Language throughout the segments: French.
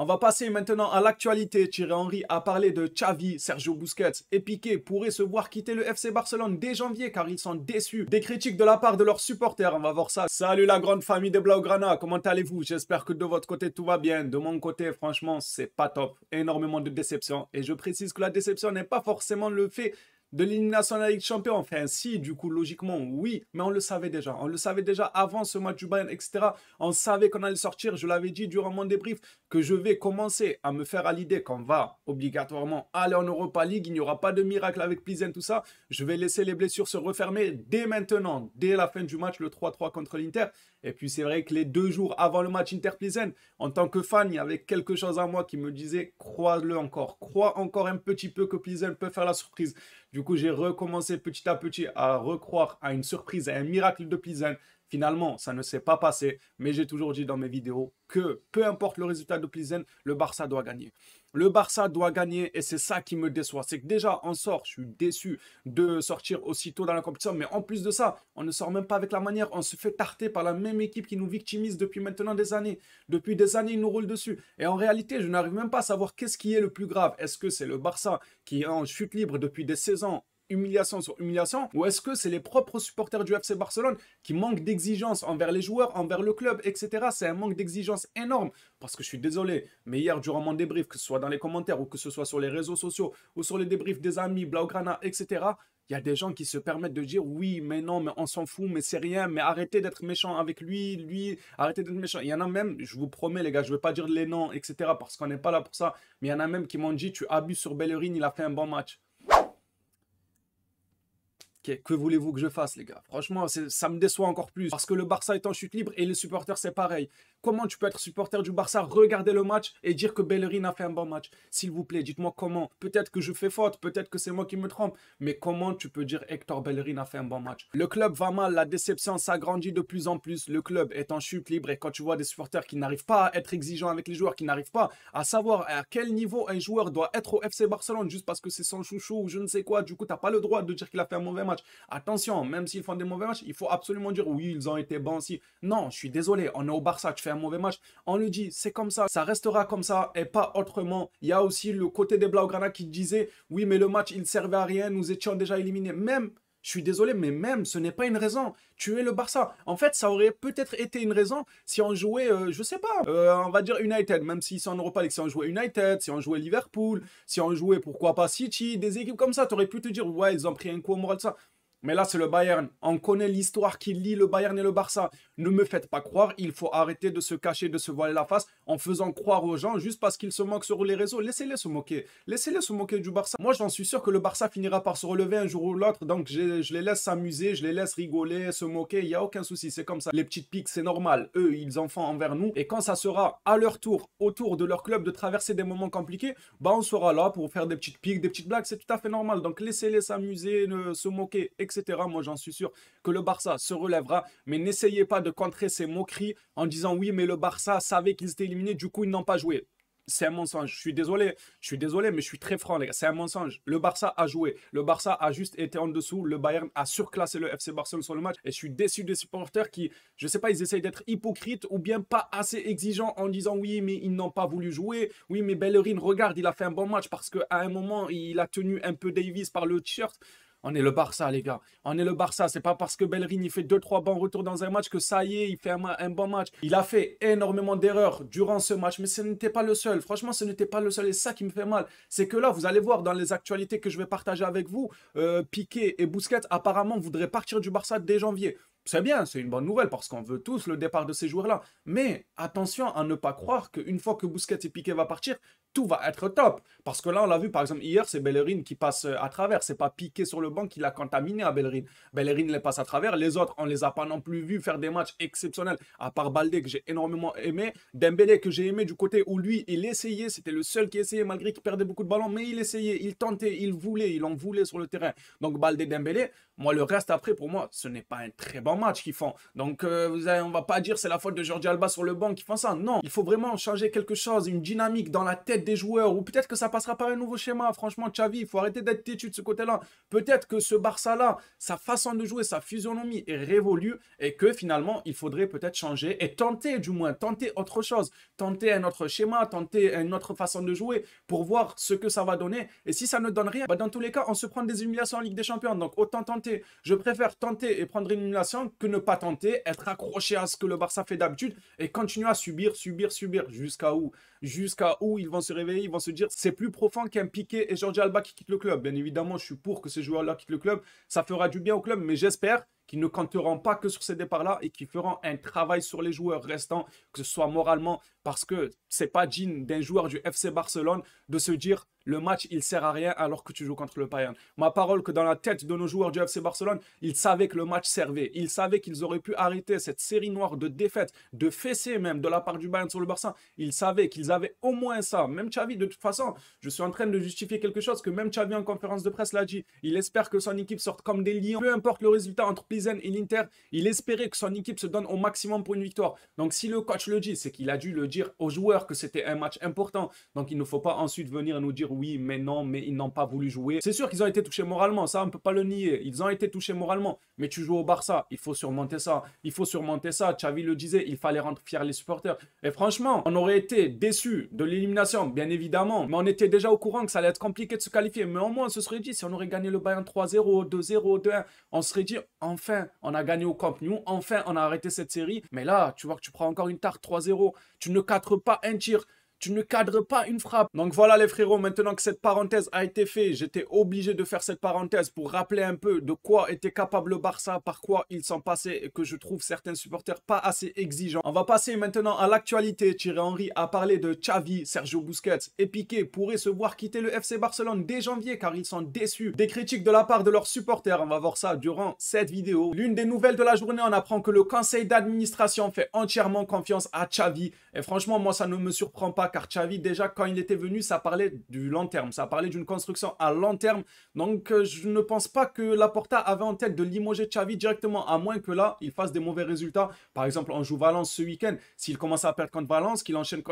On va passer maintenant à l'actualité. Thierry Henry a parlé de Xavi, Sergio Busquets et Piqué pourraient se voir quitter le FC Barcelone dès janvier car ils sont déçus des critiques de la part de leurs supporters. On va voir ça. Salut la grande famille des Blaugrana, comment allez-vous? J'espère que de votre côté tout va bien. De mon côté, franchement, c'est pas top. Énormément de déception. Et je précise que la déception n'est pas forcément le fait de l'élimination de la Ligue des Champions. Enfin, si, du coup, logiquement, oui, mais on le savait déjà. On le savait déjà avant ce match du Bayern, etc. On savait qu'on allait sortir. Je l'avais dit durant mon débrief que je vais commencer à me faire à l'idée qu'on va obligatoirement aller en Europa League. Il n'y aura pas de miracle avec Plizen, tout ça. Je vais laisser les blessures se refermer dès maintenant, dès la fin du match, le 3-3 contre l'Inter. Et puis, c'est vrai que les 2 jours avant le match Inter-Plizen, en tant que fan, il y avait quelque chose à moi qui me disait crois-le encore. Crois encore un petit peu que Plizen peut faire la surprise. Du coup, j'ai recommencé petit à petit à recroire à une surprise, à un miracle de Plizen. Finalement, ça ne s'est pas passé, mais j'ai toujours dit dans mes vidéos que peu importe le résultat de Plizen, le Barça doit gagner. Le Barça doit gagner et c'est ça qui me déçoit. C'est que déjà, on sort, je suis déçu de sortir aussitôt dans la compétition, mais en plus de ça, on ne sort même pas avec la manière, on se fait tarter par la même équipe qui nous victimise depuis maintenant des années. Depuis des années, ils nous roulent dessus. Et en réalité, je n'arrive même pas à savoir qu'est-ce qui est le plus grave. Est-ce que c'est le Barça qui est en chute libre depuis des saisons, humiliation sur humiliation, ou est-ce que c'est les propres supporters du FC Barcelone qui manquent d'exigence envers les joueurs, envers le club, etc. C'est un manque d'exigence énorme, parce que je suis désolé, mais hier, durant mon débrief, que ce soit dans les commentaires, ou que ce soit sur les réseaux sociaux, ou sur les débriefs des amis, Blaugrana, etc., il y a des gens qui se permettent de dire oui, mais non, mais on s'en fout, mais c'est rien, mais arrêtez d'être méchant avec lui, arrêtez d'être méchant. Il y en a même, je vous promets les gars, je ne vais pas dire les noms, etc., parce qu'on n'est pas là pour ça, mais il y en a même qui m'ont dit tu abuses sur Bellerin, il a fait un bon match. Que voulez-vous que je fasse, les gars? Franchement, ça me déçoit encore plus. Parce que le Barça est en chute libre et les supporters, c'est pareil. Comment tu peux être supporter du Barça, regarder le match et dire que Bellerin a fait un bon match? S'il vous plaît, dites-moi comment. Peut-être que je fais faute, peut-être que c'est moi qui me trompe. Mais comment tu peux dire Hector Bellerin a fait un bon match? Le club va mal, la déception s'agrandit de plus en plus. Le club est en chute libre et quand tu vois des supporters qui n'arrivent pas à être exigeants avec les joueurs, qui n'arrivent pas à savoir à quel niveau un joueur doit être au FC Barcelone juste parce que c'est son chouchou ou je ne sais quoi, du coup, tu n'as pas le droit de dire qu'il a fait un mauvais match. Attention, même s'ils font des mauvais matchs, il faut absolument dire oui, ils ont été bons aussi. Non, je suis désolé, on est au Barça, tu fais un mauvais match. On le dit, c'est comme ça restera comme ça et pas autrement. Il y a aussi le côté des Blaugrana qui disait oui, mais le match, il servait à rien, nous étions déjà éliminés. Même, je suis désolé, mais même, ce n'est pas une raison. Tu es le Barça. En fait, ça aurait peut-être été une raison si on jouait, je sais pas, on va dire United, même s'ils sont en Europa League, si on jouait United, si on jouait Liverpool, si on jouait, pourquoi pas City, des équipes comme ça, tu aurais pu te dire, ouais, ils ont pris un coup au moral, ça. Mais là, c'est le Bayern. On connaît l'histoire qui lie le Bayern et le Barça. Ne me faites pas croire, il faut arrêter de se cacher, de se voiler la face en faisant croire aux gens juste parce qu'ils se moquent sur les réseaux. Laissez-les se moquer. Laissez-les se moquer du Barça. Moi, j'en suis sûr que le Barça finira par se relever un jour ou l'autre. Donc, je les laisse s'amuser, je les laisse rigoler, se moquer. Il n'y a aucun souci, c'est comme ça. Les petites piques, c'est normal. Eux, ils en font envers nous. Et quand ça sera à leur tour, autour de leur club, de traverser des moments compliqués, bah, on sera là pour faire des petites piques, des petites blagues. C'est tout à fait normal. Donc, laissez-les s'amuser, se moquer, etc. Moi, j'en suis sûr que le Barça se relèvera. Mais n'essayez pas de contrer ces moqueries en disant oui, mais le Barça savait qu'ils étaient éliminés, du coup, ils n'ont pas joué. C'est un mensonge. Je suis désolé, mais je suis très franc, les gars. C'est un mensonge. Le Barça a joué. Le Barça a juste été en dessous. Le Bayern a surclassé le FC Barcelone sur le match. Et je suis déçu des supporters qui, je sais pas, ils essayent d'être hypocrites ou bien pas assez exigeants en disant oui, mais ils n'ont pas voulu jouer. Oui, mais Bellerin, regarde, il a fait un bon match parce qu'à un moment, il a tenu un peu Davis par le t-shirt. On est le Barça, les gars. On est le Barça. C'est pas parce que Bellerin il fait 2-3 bons retours dans un match que ça y est, il fait un bon match. Il a fait énormément d'erreurs durant ce match, mais ce n'était pas le seul. Franchement, ce n'était pas le seul. Et ça qui me fait mal, c'est que là, vous allez voir dans les actualités que je vais partager avec vous, Piqué et Busquets apparemment voudraient partir du Barça dès janvier. C'est bien, c'est une bonne nouvelle parce qu'on veut tous le départ de ces joueurs-là. Mais attention à ne pas croire qu'une fois que Busquets et Piqué vont partir, tout va être top. Parce que là, on l'a vu, par exemple, hier, c'est Bellerin qui passe à travers. C'est pas Piqué sur le banc qui l'a contaminé à Bellerin. Bellerin les passe à travers. Les autres, on les a pas non plus vus faire des matchs exceptionnels. À part Baldé, que j'ai énormément aimé. Dembélé, que j'ai aimé du côté où lui, il essayait. C'était le seul qui essayait, malgré qu'il perdait beaucoup de ballons. Mais il essayait, il tentait, il en voulait sur le terrain. Donc, Baldé, Dembélé. Moi, le reste après, pour moi, ce n'est pas un très bon match qu'ils font. Donc, on va pas dire c'est la faute de Jordi Alba sur le banc qui font ça. Non, il faut vraiment changer quelque chose, une dynamique dans la tête des joueurs, ou peut-être que ça passera par un nouveau schéma. Franchement, Xavi, il faut arrêter d'être têtu de ce côté-là. Peut-être que ce Barça-là, sa façon de jouer, sa physionomie est révolue et que finalement, il faudrait peut-être changer et tenter, du moins, tenter autre chose, tenter un autre schéma, tenter une autre façon de jouer pour voir ce que ça va donner. Et si ça ne donne rien, bah dans tous les cas, on se prend des humiliations en Ligue des Champions. Donc, autant tenter. Je préfère tenter et prendre une humiliation que ne pas tenter, être accroché à ce que le Barça fait d'habitude et continuer à subir, subir, subir. Jusqu'à où? Jusqu'à où ils vont se réveiller, ils vont se dire c'est plus profond qu'un Piqué et Jordi Alba qui quittent le club. Bien évidemment, je suis pour que ces joueurs-là quittent le club. Ça fera du bien au club, mais j'espère qu'ils ne compteront pas que sur ces départs-là et qu'ils feront un travail sur les joueurs restants, que ce soit moralement, parce que c'est pas digne d'un joueur du FC Barcelone de se dire le match il sert à rien alors que tu joues contre le Bayern. Ma parole que dans la tête de nos joueurs du FC Barcelone, ils savaient que le match servait, ils savaient qu'ils auraient pu arrêter cette série noire de défaites, de fessées même de la part du Bayern sur le Barça. Ils savaient qu'ils avaient au moins ça. Même Xavi, de toute façon, je suis en train de justifier quelque chose que même Xavi en conférence de presse l'a dit. Il espère que son équipe sorte comme des lions, peu importe le résultat entre Pilsen et l'Inter. Il espérait que son équipe se donne au maximum pour une victoire. Donc si le coach le dit, c'est qu'il a dû le dire aux joueurs que c'était un match important. Donc il ne faut pas ensuite venir nous dire oui, mais non, mais ils n'ont pas voulu jouer. C'est sûr qu'ils ont été touchés moralement, ça on ne peut pas le nier. Ils ont été touchés moralement, mais tu joues au Barça, il faut surmonter ça. Il faut surmonter ça. Xavi le disait, il fallait rendre fiers les supporters. Et franchement, on aurait été déçus de l'élimination, bien évidemment, mais on était déjà au courant que ça allait être compliqué de se qualifier. Mais au moins, on se serait dit, si on aurait gagné le Bayern 3-0, 2-0, 2-1, on se serait dit, enfin, on a gagné au Camp Nou, enfin, on a arrêté cette série. Mais là, tu vois que tu prends encore une tarte 3-0, tu ne cadres pas un tir. Tu ne cadres pas une frappe. Donc voilà les frérots, maintenant que cette parenthèse a été faite, j'étais obligé de faire cette parenthèse pour rappeler un peu de quoi était capable le Barça, par quoi ils sont passés et que je trouve certains supporters pas assez exigeants. On va passer maintenant à l'actualité. Thierry Henry a parlé de Xavi, Sergio Busquets et Piqué pourraient se voir quitter le FC Barcelone dès janvier car ils sont déçus. Des critiques de la part de leurs supporters, on va voir ça durant cette vidéo. L'une des nouvelles de la journée, on apprend que le conseil d'administration fait entièrement confiance à Xavi. Et franchement, moi ça ne me surprend pas car Xavi, déjà, quand il était venu, ça parlait du long terme. Ça parlait d'une construction à long terme. Donc, je ne pense pas que Laporta avait en tête de limoger Xavi directement, à moins que là, il fasse des mauvais résultats. Par exemple, on joue Valence ce week-end. S'il commence à perdre contre Valence, qu'il enchaîne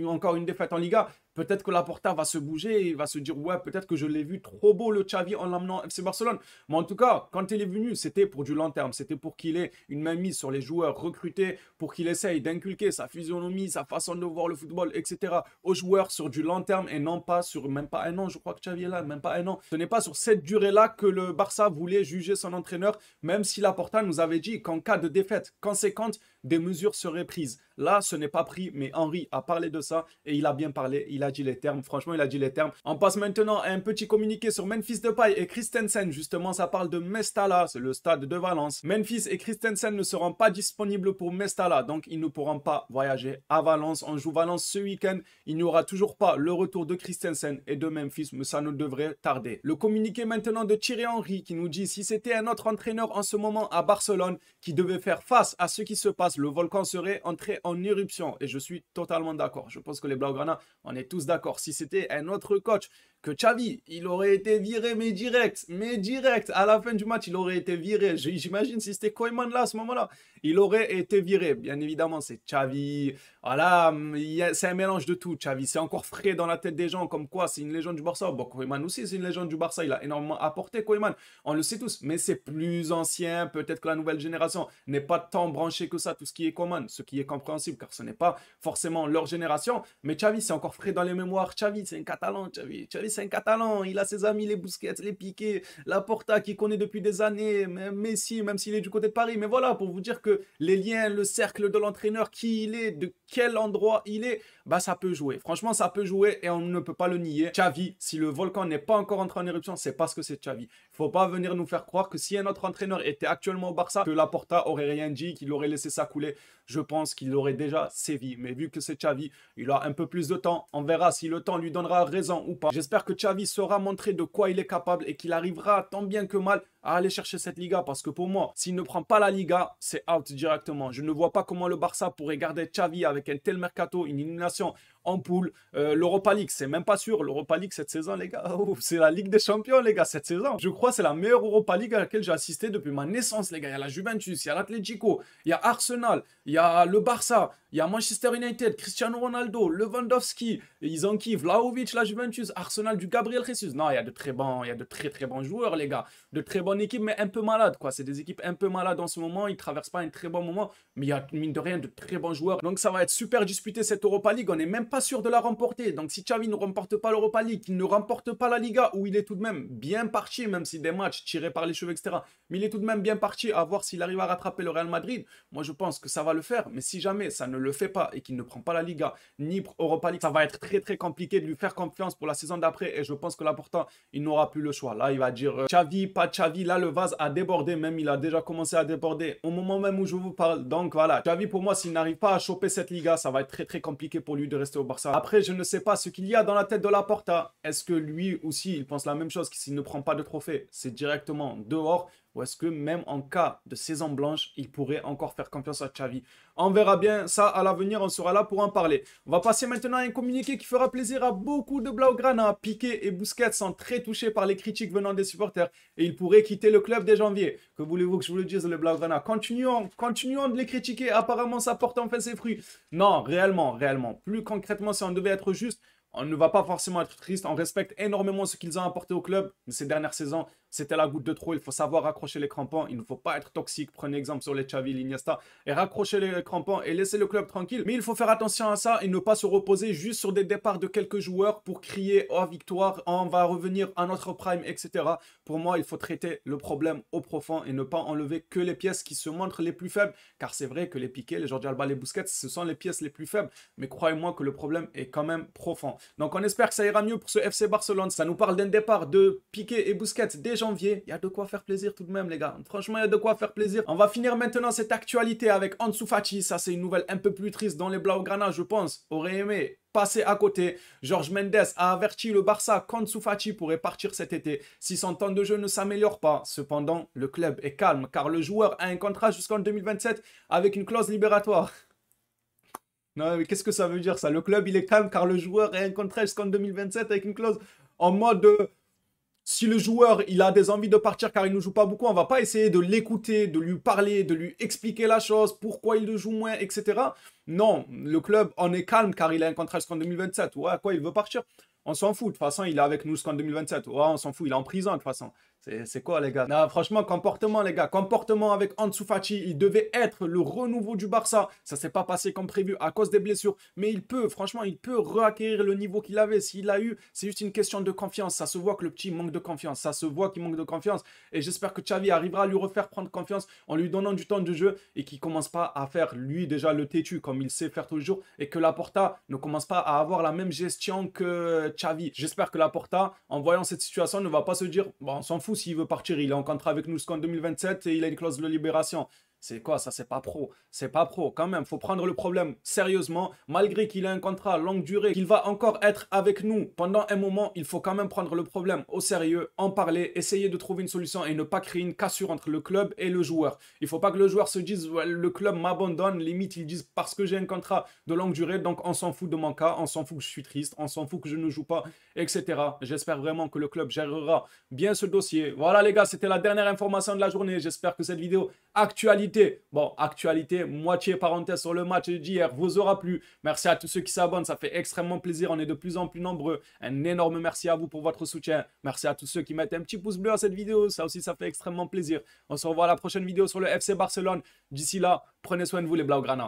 encore une défaite en Liga, peut-être que Laporta va se bouger et il va se dire ouais, peut-être que je l'ai vu trop beau le Xavi en l'amenant FC Barcelone. Mais en tout cas, quand il est venu, c'était pour du long terme. C'était pour qu'il ait une mainmise sur les joueurs recrutés, pour qu'il essaye d'inculquer sa physionomie, sa façon de voir le football, etc. aux joueurs sur du long terme et non pas sur même pas un an. Je crois que Xavi est là, même pas un an. Ce n'est pas sur cette durée-là que le Barça voulait juger son entraîneur, même si Laporta nous avait dit qu'en cas de défaite conséquente, des mesures seraient prises. Là, ce n'est pas pris, mais Henry a parlé de ça et il a bien parlé. Il a dit les termes. Franchement, il a dit les termes. On passe maintenant à un petit communiqué sur Memphis Depay et Christensen. Justement, ça parle de Mestalla, c'est le stade de Valence. Memphis et Christensen ne seront pas disponibles pour Mestalla, donc ils ne pourront pas voyager à Valence. On joue Valence ce week-end. Il n'y aura toujours pas le retour de Christensen et de Memphis, mais ça ne devrait tarder. Le communiqué maintenant de Thierry Henry qui nous dit si c'était un autre entraîneur en ce moment à Barcelone qui devait faire face à ce qui se passe, le volcan serait entré en éruption. Et je suis totalement d'accord. Je pense que les Blaugrana, on est tous d'accord. Si c'était un autre coach que Xavi, il aurait été viré, mais direct. À la fin du match, il aurait été viré. J'imagine si c'était Koeman là, à ce moment-là, il aurait été viré. Bien évidemment, c'est Xavi. Voilà, c'est un mélange de tout. Xavi, c'est encore frais dans la tête des gens, comme quoi c'est une légende du Barça. Bon, Koeman aussi, c'est une légende du Barça. Il a énormément apporté, Koeman. On le sait tous, mais c'est plus ancien. Peut-être que la nouvelle génération n'est pas tant branchée que ça, tout ce qui est Koeman, ce qui est compréhensible, car ce n'est pas forcément leur génération. Mais Xavi, c'est encore frais dans les mémoires. Xavi, c'est un Catalan. Xavi, c'est un Catalan. Il a ses amis, les Busquets, les Piqué, Laporta, qu'il connaît depuis des années. Même Messi, même s'il est du côté de Paris. Mais voilà, pour vous dire que les liens, le cercle de l'entraîneur, qui il est, de quel endroit il est, bah ça peut jouer. Franchement, ça peut jouer et on ne peut pas le nier. Xavi, si le volcan n'est pas encore entré en éruption, c'est parce que c'est Xavi. Il ne faut pas venir nous faire croire que si un autre entraîneur était actuellement au Barça, que Laporta aurait rien dit, qu'il aurait laissé ça couler. Je pense qu'il aurait déjà sévi. Mais vu que c'est Xavi, il a un peu plus de temps. On verra si le temps lui donnera raison ou pas. J'espère que Xavi saura montrer de quoi il est capable et qu'il arrivera tant bien que mal à aller chercher cette Liga. Parce que pour moi, s'il ne prend pas la Liga, c'est out directement. Je ne vois pas comment le Barça pourrait garder Xavi avec un tel mercato, une élimination en poule. L'Europa League, c'est même pas sûr. L'Europa League cette saison, les gars, oh, c'est la Ligue des Champions, les gars, cette saison. Je crois que c'est la meilleure Europa League à laquelle j'ai assisté depuis ma naissance, les gars. Il y a la Juventus, il y a l'Atlético, il y a Arsenal, il y a le Barça, il y a Manchester United, Cristiano Ronaldo, Lewandowski, ils en kiffent, Vlahovic, la Juventus, Arsenal du Gabriel Jesus. Non, il y a de très bons, il y a de très très bons joueurs, les gars. De très bonnes équipes, mais un peu malades, quoi. C'est des équipes un peu malades en ce moment. Ils traversent pas un très bon moment, mais il y a mine de rien de très bons joueurs. Donc ça va être super disputé cette Europa League. On n'est même pas sûr de la remporter. Donc si Xavi ne remporte pas l'Europa League, qu'il ne remporte pas la Liga, où il est tout de même bien parti, même si des matchs tirés par les cheveux, etc. Mais il est tout de même bien parti à voir s'il arrive à rattraper le Real Madrid. Moi, je pense que ça va le faire. Mais si jamais ça ne le fait pas et qu'il ne prend pas la Liga ni Europa League, ça va être très très compliqué de lui faire confiance pour la saison d'après. Et je pense que là, pourtant, il n'aura plus le choix. Là, il va dire Xavi, pas Xavi. Là, le vase a débordé. Même, il a déjà commencé à déborder au moment même où je vous parle. Donc voilà, Xavi, pour moi, s'il n'arrive pas à choper cette Liga, ça va être très très compliqué pour lui de rester au Barça. Après, je ne sais pas ce qu'il y a dans la tête de Laporta. Est-ce que lui aussi, il pense la même chose, que s'il ne prend pas de trophée, c'est directement dehors? Ou est-ce que même en cas de saison blanche, il pourrait encore faire confiance à Xavi? On verra bien ça à l'avenir, on sera là pour en parler. On va passer maintenant à un communiqué qui fera plaisir à beaucoup de Blaugrana. Piqué et Busquets sont très touchés par les critiques venant des supporters et ils pourraient quitter le club dès janvier. Que voulez-vous que je vous le dise, les Blaugrana? Continuons de les critiquer. Apparemment, ça porte enfin ses fruits. Non, réellement. Plus concrètement, si on devait être juste, on ne va pas forcément être triste. On respecte énormément ce qu'ils ont apporté au club ces dernières saisons. C'était la goutte de trop. Il faut savoir raccrocher les crampons. Il ne faut pas être toxique. Prenez exemple sur les Xavi, l'Iniesta. Et raccrocher les crampons et laisser le club tranquille. Mais il faut faire attention à ça et ne pas se reposer juste sur des départs de quelques joueurs pour crier « Oh, victoire, on va revenir à notre prime, etc. » Pour moi, il faut traiter le problème au profond et ne pas enlever que les pièces qui se montrent les plus faibles. Car c'est vrai que les Piqué, les Jordi Alba, les Busquets, ce sont les pièces les plus faibles. Mais croyez-moi que le problème est quand même profond. Donc on espère que ça ira mieux pour ce FC Barcelone. Ça nous parle d'un départ de Piqué et Busquets dès janvier. Il y a de quoi faire plaisir tout de même, les gars. Franchement, il y a de quoi faire plaisir. On va finir maintenant cette actualité avec Ansu Fati. Ça, c'est une nouvelle un peu plus triste dont les Blaugrana, je pense, auraient aimé passer à côté. Jorge Mendes a averti le Barça qu'Ansu Fati pourrait partir cet été si son temps de jeu ne s'améliore pas. Cependant, le club est calme car le joueur a un contrat jusqu'en 2027 avec une clause libératoire. Non, mais qu'est-ce que ça veut dire ça? Le club, il est calme car le joueur a un contrat jusqu'en 2027 avec une clause en mode... si le joueur, il a des envies de partir car il ne joue pas beaucoup, on va pas essayer de l'écouter, de lui parler, de lui expliquer la chose, pourquoi il ne joue moins, etc. Non, le club, on est calme car il a un contrat jusqu'en 2027. Ouais, quoi, il veut partir? On s'en fout. De toute façon, il est avec nous jusqu'en 2027. Ouais, on s'en fout. Il est en prison, de toute façon. C'est quoi, les gars? Non, franchement, comportement, les gars. Comportement avec Ansu Fati. Il devait être le renouveau du Barça. Ça s'est pas passé comme prévu à cause des blessures. Mais il peut, franchement, il peut reacquérir le niveau qu'il avait. S'il l'a eu, c'est juste une question de confiance. Ça se voit que le petit manque de confiance. Ça se voit qu'il manque de confiance. Et j'espère que Xavi arrivera à lui refaire prendre confiance en lui donnant du temps de jeu et qu'il commence pas à faire, lui, déjà le têtu comme il sait faire tous les jours. Et que Laporta ne commence pas à avoir la même gestion que Xavi. J'espère que Laporta, en voyant cette situation, ne va pas se dire bon, on s'en fout s'il veut partir, il est en contrat avec nous jusqu'en 2027 et il a une clause de libération. C'est quoi ça? C'est pas pro. C'est pas pro. Quand même, faut prendre le problème sérieusement. Malgré qu'il ait un contrat longue durée, qu'il va encore être avec nous pendant un moment, il faut quand même prendre le problème au sérieux, en parler, essayer de trouver une solution et ne pas créer une cassure entre le club et le joueur. Il faut pas que le joueur se dise ouais, le club m'abandonne. Limite, ils disent parce que j'ai un contrat de longue durée, donc on s'en fout de mon cas, on s'en fout que je suis triste, on s'en fout que je ne joue pas, etc. J'espère vraiment que le club gérera bien ce dossier. Voilà les gars, c'était la dernière information de la journée. J'espère que cette vidéo actualité, bon, actualité, moitié parenthèse sur le match d'hier, vous aura plu. Merci à tous ceux qui s'abonnent, ça fait extrêmement plaisir. On est de plus en plus nombreux. Un énorme merci à vous pour votre soutien. Merci à tous ceux qui mettent un petit pouce bleu à cette vidéo. Ça aussi, ça fait extrêmement plaisir. On se revoit à la prochaine vidéo sur le FC Barcelone. D'ici là, prenez soin de vous les Blaugrana.